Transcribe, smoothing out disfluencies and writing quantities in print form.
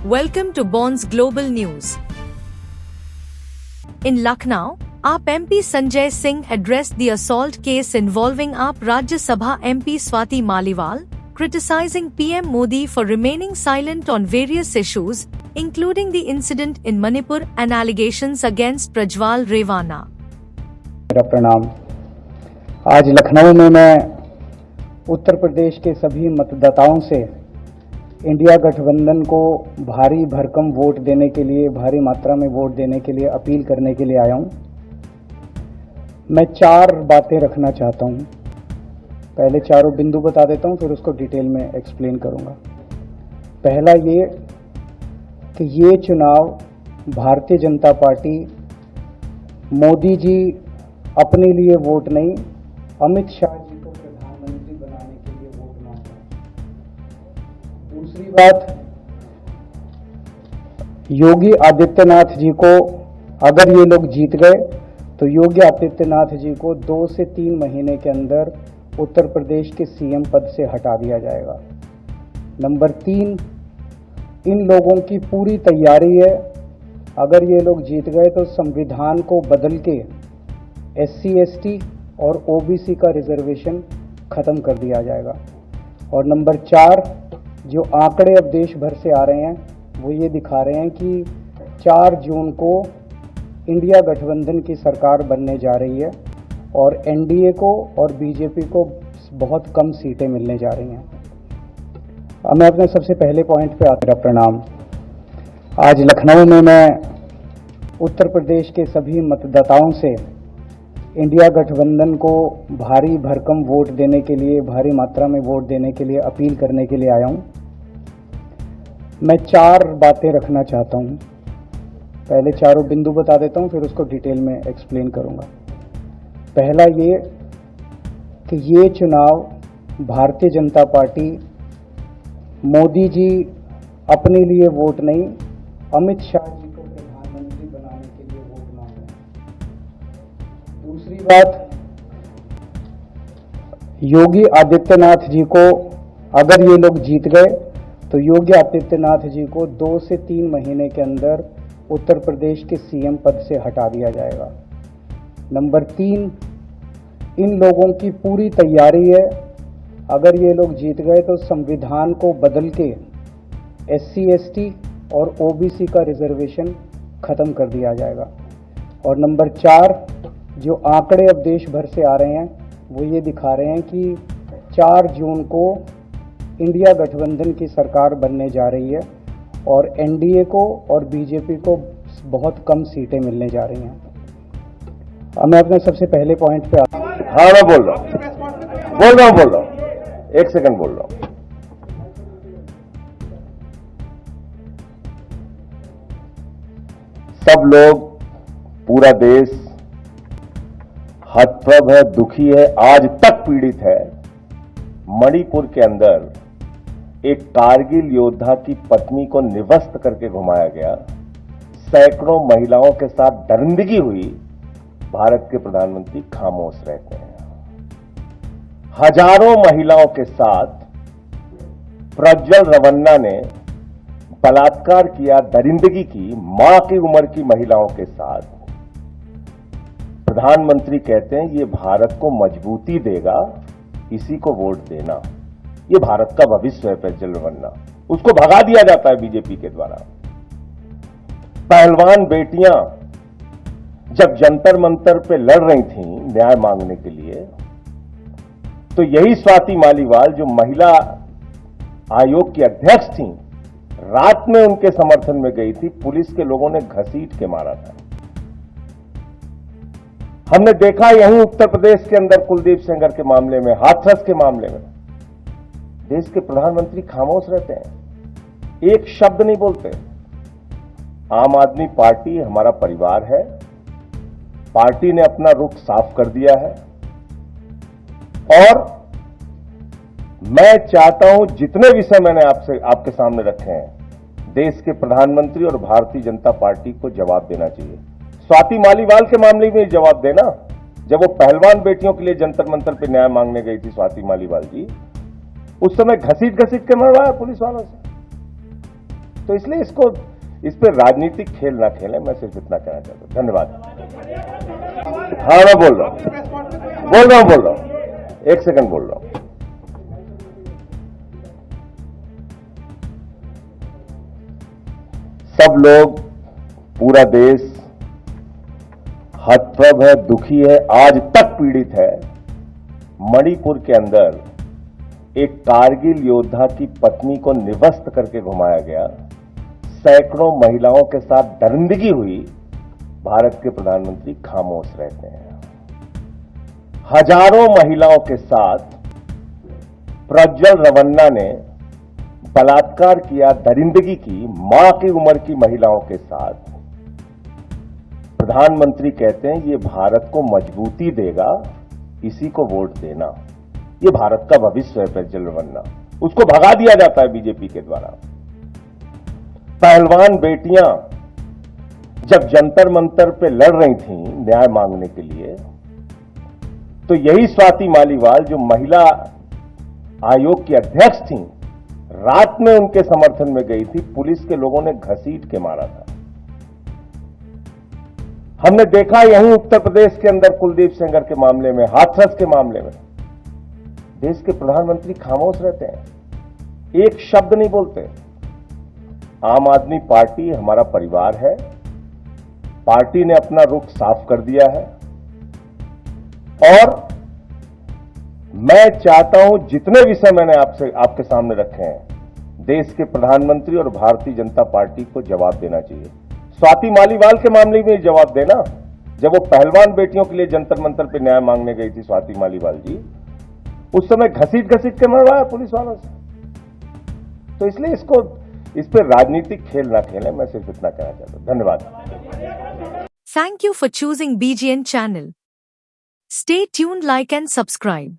Welcome to Bonds Global News. In Lucknow, AAP MP Sanjay Singh addressed the assault case involving AAP Rajya Sabha MP Swati Maliwal, criticizing PM Modi for remaining silent on various issues, including the incident in Manipur and allegations against Prajwal Rewana. मेरा प्रणाम। आज लखनऊ में मैं उत्तर प्रदेश के सभी मतदाताओं से India गठबंधन को भारी भरकम वोट देने के लिए, भारी मात्रा में वोट देने के लिए अपील करने के लिए आया हूं। मैं 4 बातें रखना चाहता हूं। पहले चारों बिंदु बता देता हूं, फिर उसको डिटेल में एक्सप्लेन करूंगा। पहला ये कि ये चुनाव भारतीय जनता पार्टी मोदी जी अपने लिए वोट नहीं, अमित शाह जी को प्रधानमंत्री बनाने के लिए वोट मांग रहे हैं। दूसरी बात, योगी आदित्यनाथ जी को अगर ये लोग जीत गए तो योगी आदित्यनाथ जी को 2 से 3 महीने के अंदर उत्तर प्रदेश के सीएम पद से हटा दिया जाएगा। नंबर 3, इन लोगों की पूरी तैयारी है, अगर ये लोग जीत गए तो संविधान को बदल के SC ST और OBC का रिजर्वेशन खत्म कर दिया जाएगा। और नंबर 4, जो आंकड़े अब देश भर से आ रहे हैं वो ये दिखा रहे हैं कि 4 जून को इंडिया गठबंधन की सरकार बनने जा रही है और NDA को और BJP को बहुत कम सीटें मिलने जा रही हैं। अब मैं अपने सबसे पहले पॉइंट पे आता हूं। प्रणाम। आज लखनऊ में मैं उत्तर प्रदेश के सभी मतदाताओं से इंडिया गठबंधन को भारी भरकम वोट देने के लिए, भारी मात्रा में वोट देने के लिए अपील करने के लिए आया हूं। मैं 4 बातें रखना चाहता हूं। पहले चारों बिंदु बता देता हूं, फिर उसको डिटेल में एक्सप्लेन करूंगा। पहला ये कि ये चुनाव भारतीय जनता पार्टी मोदी जी अपने लिए वोट नहीं, अमित शाह जी को प्रधानमंत्री बनाने के लिए वोट मांग रहे हैं। दूसरी बात, योगी आदित्यनाथ जी को अगर ये लोग जीत गए तो योगी आदित्यनाथ जी को 2 से 3 महीने के अंदर उत्तर प्रदेश के सीएम पद से हटा दिया जाएगा। नंबर 3, इन लोगों की पूरी तैयारी है, अगर ये लोग जीत गए तो संविधान को बदल के SC ST और OBC का रिजर्वेशन खत्म कर दिया जाएगा। और नंबर 4, जो आंकड़े अब देश भर से आ रहे हैं वो ये दिखा रहे हैं कि 4 जून को इंडिया गठबंधन की सरकार बनने जा रही है और NDA को और BJP को बहुत कम सीटें मिलने जा रही हैं। अब मैं अपने सबसे पहले पॉइंट पे आता हूं। हाँ, मैं बोल रहा हूँ। 1 सेकंड बोल रहा हूं। सब लोग, पूरा देश हतप्रभ है, दुखी है, आज तक पीड़ित है। मणिपुर के अंदर एक कारगिल योद्धा की पत्नी को निवस्त करके घुमाया गया, सैकड़ों महिलाओं के साथ दरिंदगी हुई, भारत के प्रधानमंत्री खामोश रहते हैं। हजारों महिलाओं के साथ प्रज्वल रेवन्ना ने बलात्कार किया, दरिंदगी की, मां की उम्र की महिलाओं के साथ। प्रधानमंत्री कहते हैं ये भारत को मजबूती देगा, इसी को वोट देना। ये भारत का भविष्य है प्रज्वल रेवन्ना, उसको भगा दिया जाता है बीजेपी के द्वारा। पहलवान बेटियां जब जंतर मंतर पे लड़ रही थीं न्याय मांगने के लिए, तो यही स्वाति मालीवाल जो महिला आयोग की अध्यक्ष थीं, रात में उनके समर्थन में गई थी, पुलिस के लोगों ने घसीट के मारा था। हमने देखा यहीं उत्तर प्रदेश के अंदर कुलदीप सेंगर के मामले में, हाथरस के मामले में देश के प्रधानमंत्री खामोश रहते हैं, एक शब्द नहीं बोलते। आम आदमी पार्टी हमारा परिवार है, पार्टी ने अपना रुख साफ कर दिया है और मैं चाहता हूं जितने विषय मैंने आपके सामने रखे हैं, देश के प्रधानमंत्री और भारतीय जनता पार्टी को जवाब देना चाहिए। स्वाति मालीवाल के मामले में जवाब देना, जब वो पहलवान बेटियों के लिए जंतर मंतर पे न्याय मांगने गई थी स्वाति मालीवाल जी, उस समय घसीट के मरवाया पुलिस वालों से। तो इसलिए इस पे राजनीतिक खेल ना खेलें, मैं सिर्फ इतना कहना चाहता हूं। धन्यवाद। हाँ, मैं बोल रहा हूं, एक सेकंड बोल रहा हूं। सब लोग, पूरा देश हतप्रभ है, दुखी है, आज तक पीड़ित है। मणिपुर के अंदर एक कारगिल योद्धा की पत्नी को निवस्त करके घुमाया गया, सैकड़ों महिलाओं के साथ दरिंदगी हुई, भारत के प्रधानमंत्री खामोश रहते हैं। हजारों महिलाओं के साथ प्रज्वल रवन्ना ने बलात्कार किया, दरिंदगी की, मां की उम्र की महिलाओं के साथ। प्रधानमंत्री कहते हैं ये भारत को मजबूती देगा, इसी को वोट देना। ये भारत का भविष्य है प्रज्वल रवन्ना, उसको भगा दिया जाता है बीजेपी के द्वारा। पहलवान बेटियां जब जंतर मंतर पे लड़ रही थीं न्याय मांगने के लिए, तो यही स्वाति मालीवाल जो महिला आयोग की अध्यक्ष थीं, रात में उनके समर्थन में गई थी, पुलिस के लोगों ने घसीट के मारा था। हमने देखा यहीं उत्तर प्रदेश के अंदर कुलदीप सेंगर के मामले में, हाथरस के मामले में, देश के प्रधानमंत्री खामोश रहते हैं, एक शब्द नहीं बोलते। आम आदमी पार्टी हमारा परिवार है, पार्टी ने अपना रुख साफ कर दिया है और मैं चाहता हूं जितने विषय मैंने आपके सामने रखे हैं, देश के प्रधानमंत्री और भारतीय जनता पार्टी को जवाब देना चाहिए। स्वाति मालीवाल के मामले में जवाब देना, जब वो पहलवान बेटियों के लिए जंतर मंतर पे न्याय मांगने गई थी स्वाति मालीवाल जी, उस समय घसीट के मरवाया पुलिस वालों से। तो इसलिए इस पे राजनीतिक खेल ना खेलें, मैं सिर्फ इतना कहना चाहता हूं। धन्यवाद। Thank you for choosing BGN channel. Stay tuned, like and subscribe.